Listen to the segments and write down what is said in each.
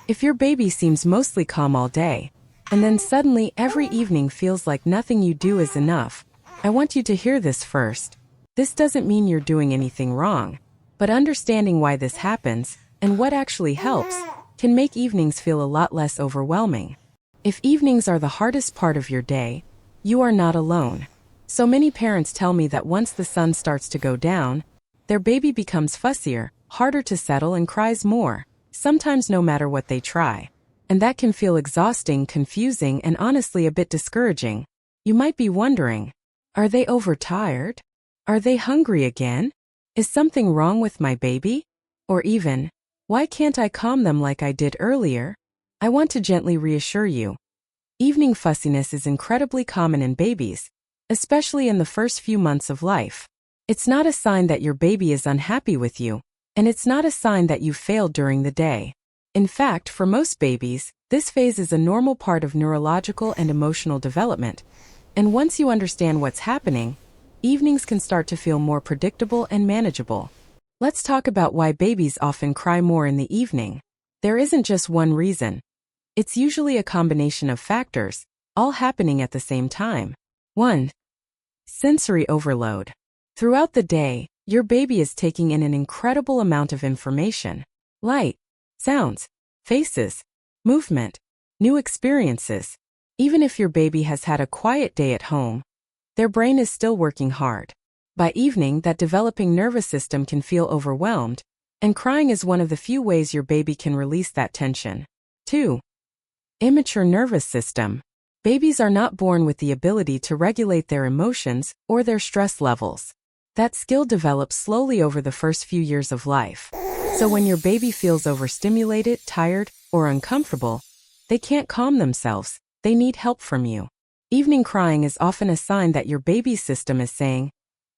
If your baby seems mostly calm all day, and then suddenly every evening feels like nothing you do is enough, I want you to hear this first. This doesn't mean you're doing anything wrong, but understanding why this happens, and what actually helps, can make evenings feel a lot less overwhelming. If evenings are the hardest part of your day, you are not alone. So many parents tell me that once the sun starts to go down, their baby becomes fussier, harder to settle, and cries more, sometimes no matter what they try. And that can feel exhausting, confusing, and honestly a bit discouraging. You might be wondering, are they overtired? Are they hungry again? Is something wrong with my baby? Or even, why can't I calm them like I did earlier? I want to gently reassure you. Evening fussiness is incredibly common in babies, especially in the first few months of life. It's not a sign that your baby is unhappy with you, and it's not a sign that you've failed during the day. In fact, for most babies, this phase is a normal part of neurological and emotional development, and once you understand what's happening, evenings can start to feel more predictable and manageable. Let's talk about why babies often cry more in the evening. There isn't just one reason. It's usually a combination of factors, all happening at the same time. 1. Sensory overload. Throughout the day, your baby is taking in an incredible amount of information. Light, sounds, faces, movement, new experiences. Even if your baby has had a quiet day at home, their brain is still working hard. By evening, that developing nervous system can feel overwhelmed, and crying is one of the few ways your baby can release that tension. 2. Immature nervous system. Babies are not born with the ability to regulate their emotions or their stress levels. That skill develops slowly over the first few years of life. So when your baby feels overstimulated, tired, or uncomfortable, they can't calm themselves, they need help from you. Evening crying is often a sign that your baby's system is saying,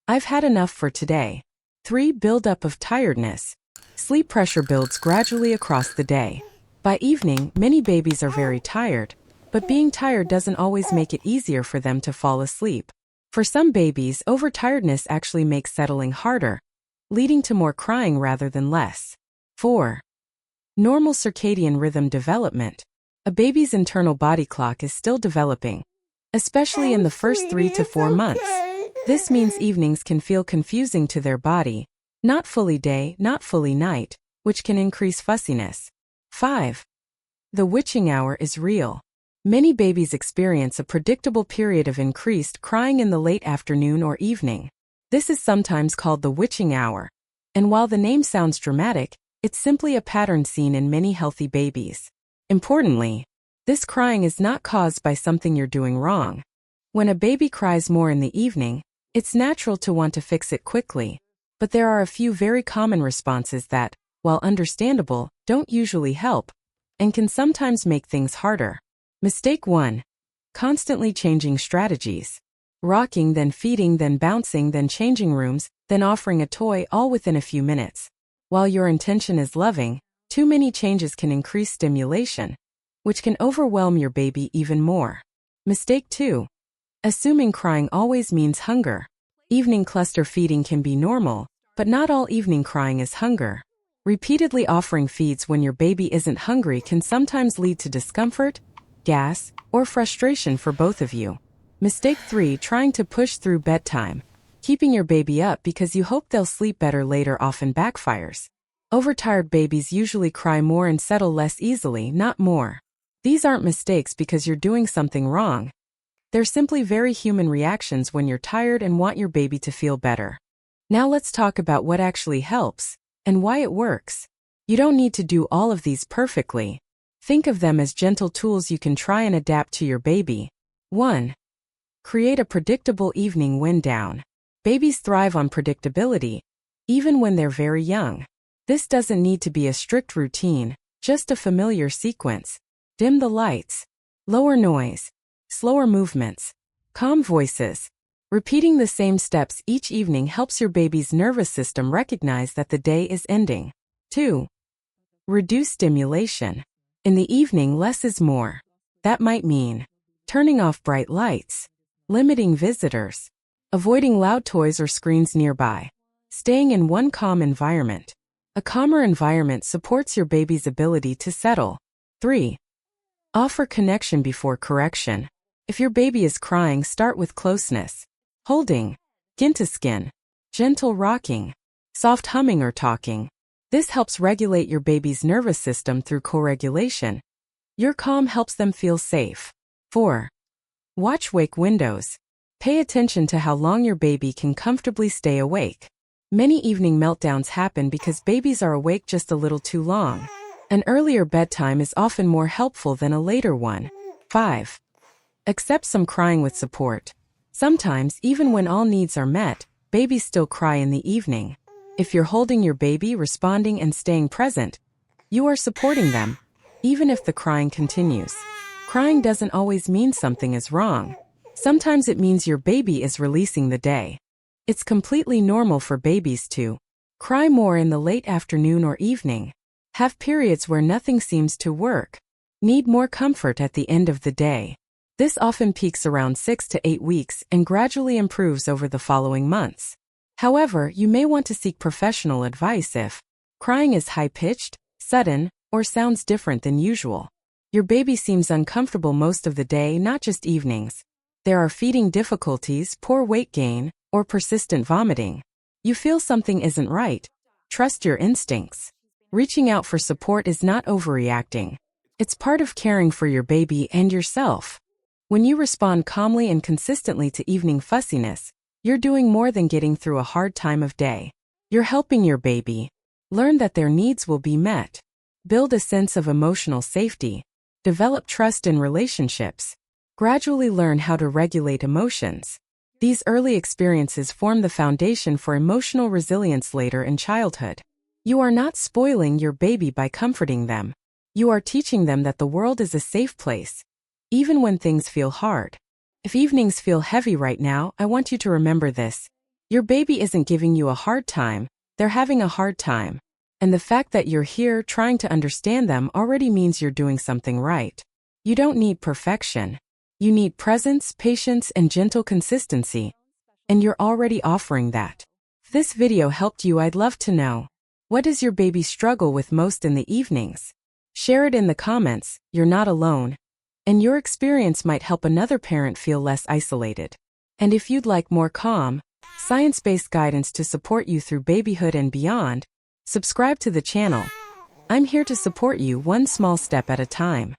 I've had enough for today. 3. Buildup of tiredness. Sleep pressure builds gradually across the day. By evening, many babies are very tired, but being tired doesn't always make it easier for them to fall asleep. For some babies, overtiredness actually makes settling harder, leading to more crying rather than less. 4. Normal circadian rhythm development. A baby's internal body clock is still developing, especially in the first 3 to 4 months. This means evenings can feel confusing to their body, not fully day, not fully night, which can increase fussiness. 5. The witching hour is real. Many babies experience a predictable period of increased crying in the late afternoon or evening. This is sometimes called the witching hour, and while the name sounds dramatic, it's simply a pattern seen in many healthy babies. Importantly, this crying is not caused by something you're doing wrong. When a baby cries more in the evening, it's natural to want to fix it quickly, but there are a few very common responses that, while understandable, don't usually help, and can sometimes make things harder. Mistake 1. Constantly changing strategies. Rocking, then feeding, then bouncing, then changing rooms, then offering a toy, all within a few minutes. While your intention is loving, too many changes can increase stimulation, which can overwhelm your baby even more. Mistake 2. Assuming crying always means hunger. Evening cluster feeding can be normal, but not all evening crying is hunger. Repeatedly offering feeds when your baby isn't hungry can sometimes lead to discomfort, gas, or frustration for both of you. Mistake 3. Trying to push through bedtime. Keeping your baby up because you hope they'll sleep better later often backfires. Overtired babies usually cry more and settle less easily, not more. These aren't mistakes because you're doing something wrong. They're simply very human reactions when you're tired and want your baby to feel better. Now let's talk about what actually helps, and why it works. You don't need to do all of these perfectly. Think of them as gentle tools you can try and adapt to your baby. 1. Create a predictable evening wind down. Babies thrive on predictability, even when they're very young. This doesn't need to be a strict routine, just a familiar sequence. Dim the lights. Lower noise. Slower movements. Calm voices. Repeating the same steps each evening helps your baby's nervous system recognize that the day is ending. 2. Reduce stimulation. In the evening, less is more. That might mean turning off bright lights, limiting visitors, avoiding loud toys or screens nearby, staying in one calm environment. A calmer environment supports your baby's ability to settle, 3. Offer connection before correction. If your baby is crying, start with closeness. Holding, skin to skin, gentle rocking, soft humming or talking. This helps regulate your baby's nervous system through co-regulation. Your calm helps them feel safe. 4. Watch wake windows. Pay attention to how long your baby can comfortably stay awake. Many evening meltdowns happen because babies are awake just a little too long. An earlier bedtime is often more helpful than a later one. 5. Accept some crying with support. Sometimes, even when all needs are met, babies still cry in the evening. If you're holding your baby, responding, and staying present, you are supporting them, even if the crying continues. Crying doesn't always mean something is wrong. Sometimes it means your baby is releasing the day. It's completely normal for babies to cry more in the late afternoon or evening, have periods where nothing seems to work, need more comfort at the end of the day. This often peaks around 6 to 8 weeks and gradually improves over the following months. However, you may want to seek professional advice if crying is high-pitched, sudden, or sounds different than usual. Your baby seems uncomfortable most of the day, not just evenings. There are feeding difficulties, poor weight gain, or persistent vomiting. You feel something isn't right. Trust your instincts. Reaching out for support is not overreacting. It's part of caring for your baby and yourself. When you respond calmly and consistently to evening fussiness, you're doing more than getting through a hard time of day. You're helping your baby learn that their needs will be met, build a sense of emotional safety, develop trust in relationships, gradually learn how to regulate emotions. These early experiences form the foundation for emotional resilience later in childhood. You are not spoiling your baby by comforting them. You are teaching them that the world is a safe place, even when things feel hard. If evenings feel heavy right now, I want you to remember this. Your baby isn't giving you a hard time, they're having a hard time. And the fact that you're here trying to understand them already means you're doing something right. You don't need perfection. You need presence, patience, and gentle consistency. And you're already offering that. If this video helped you, I'd love to know. What does your baby struggle with most in the evenings? Share it in the comments. You're not alone. And your experience might help another parent feel less isolated. And if you'd like more calm, science-based guidance to support you through babyhood and beyond, subscribe to the channel. I'm here to support you one small step at a time.